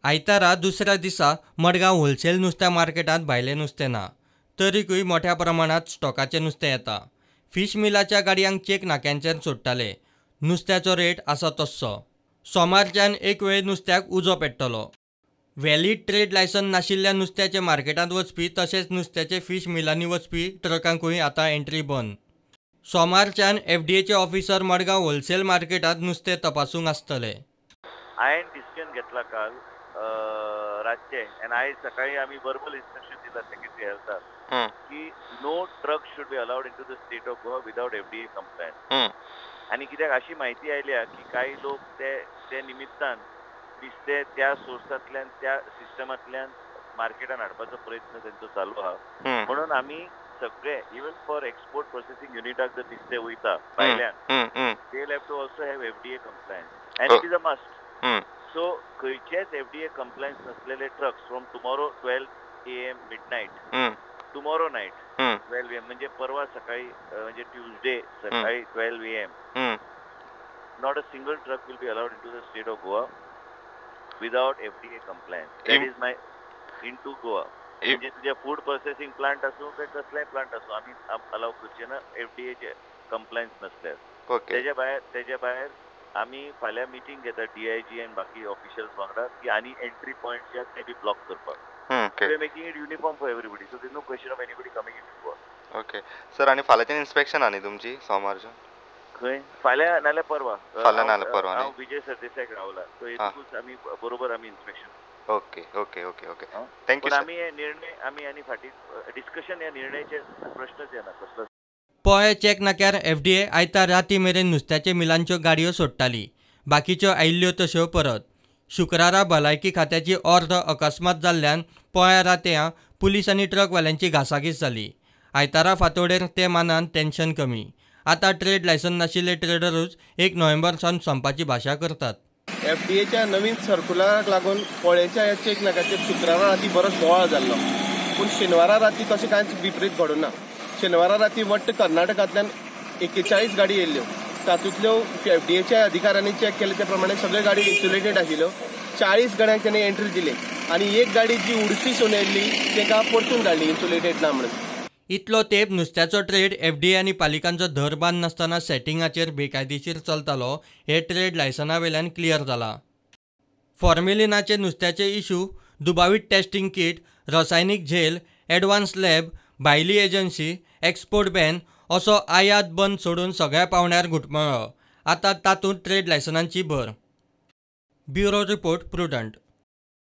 आयतारा दुसऱ्या दिसा मडगांव होलसेल नुस्त्या मार्केटात भायलें नुस्तें ना, तरीकूय मोठ्या प्रमाणात स्टॉकाचें नुस्तें येता। फिश मिलाच्या गाडयांक चेक नाक्यांचेर सोडटाले। नुस्त्याचो रेट आसा तस्सो। सोमारच्यान एक वेळ नुस्त्याक उजो पेट्टलो। व्हॅलीड ट्रेड लायसन नाशिल्ल्या नुस्त्याचे मार्केटांत वचपी तशेंच नुस्त्याचे फिश मिलांनी वचपी ट्रकांकूय आतां एंट्री बंद। सोमारच्यान एफडीएचे ऑफिसर मडगांव होलसेल मार्केटात नुस्तें तपासूंक आसतले। हांवें डिसिजन घेतला काल रातचे आनी आयज सकाळी आमी वर्बल इन्स्ट्रक्शन दिला सेक्रेटरी हेल्थाक की no truck should be allowed into the state of Goa without FDA compliance. आनी कित्याक अशी म्हायती आयल्या की काही लोक ते निमित्तान दिसते त्या सोर्सांतल्यान त्या सिस्टमांतल्यान मार्केटान हाडपाचो प्रयत्न तेंचो चालू आहा। म्हणून आमी सगळे इवन फॉर एक्सपोर्ट प्रोसेसिंग युनिटाक जर दिसते वयता भायल्यान they will have to also have FDA compliance and it is a must. So खंयचेच एफडीए कंप्लायन्स नसलेले trucks from tomorrow 12 AM midnight tomorrow night 12 AM म्हणजे परवा सकाळी म्हणजे ट्यूजडे सकाळी 12 AM not a single truck will be allowed into the state of Goa without FDA compliance. That is my into Goa. म्हणजे तुझे food processing plant असो काय कसलाय plant असो आम्ही अलाव करचे ना एफडीएचे कंप्लायन्स नसल्यार। तेजे भायर आमी फाल्यां मिटींग घेता डीआयजी आनी बाकी ऑफिशियल्स वांगडा की आनी एंट्री पॉयंट्स जे आसा ते बी ब्लॉक करपाक। We are making it uniform for everybody so there is no question of anybody coming into Goa. Okay sir, आनी फाल्यांच्यान इन्स्पेक्शन आनी तुमची सोमारच्यान खंय फाल्यां नाल्यार परवा? फाल्यां नाल्यार परवा हांव विजय सरदेसायक रावला सो हेतूच आमी बरोबर आमी inspection. Okay okay okay okay thank you. आमी हे निर्णय आमी आनी फाटी डिस्कशन ह्या निर्णयाचे प्रश्नच येना कसलो। पोळे चेक नाक्यार एफडीए आयतार राती मेरेन नुस्त्याचे मिलांच्यो गाडयो सोडटाली, बाकीच्यो आयिल्ल्यो तश्यो परत। शुक्रारा भलायकी खात्याची ऑर्द अकस्मात जाल्ल्यान पोळ्या रातयां पुलीस आनी ट्रकवाल्यांची घासाघीस जाली। आयतारा फांतोडेर ते मानान टेन्शन कमी। आतां ट्रेड लायसन नाशिल्ले ट्रेडरूच 1 नोव्हेंबरसावन संपाची भाशा करतात। एफडीएच्या नवीन सर्क्युलराक लागून पोळ्याच्या चेक नाक्याचेर शुक्रारा राती बरोच बोवाळ जाल्लो, पूण शेनवारा राती तशें कांयच विपरीत घडूना। शेनवारा राती वट्ट कर्नाटकांतल्यान 41 गाडी येयल्ल्यो, तातूंतल्यो एफडीएच्या अधिकाऱ्यांनी चेक केले त्या प्रमाणे सगळ्यो गाडी इन्सुलेटेड आशिल्ल्यो। 40 गाड्यांक त्यांनी एंट्री दिली आनी एक गाडी जी उडपी सून येयल्ली तेका परतून धाडली इन्सुलेटेड ना म्हणून। इतलो तेंप नुस्त्याचो ट्रेड एफडीए आनी पालिकांचो धर बांद नासतना सेटिंगाचेर बेकायदेशीर चलतालो हे ट्रेड लायसना वेल्यान क्लियर जाला। फॉर्मेलिनाचे नुस्त्याचे इशू, दुबावीत टेस्टिंग किट, रसायनीक झेल, एडवान्स लॅब, भायली एजन्सी, एक्सपोर्ट बॅन असो आयात बंद सोडून सगळ्या पावंड्यार घुटमळ्ळो। आतां तातूंत ट्रेड लायसनांची भर। Bureau report prudent.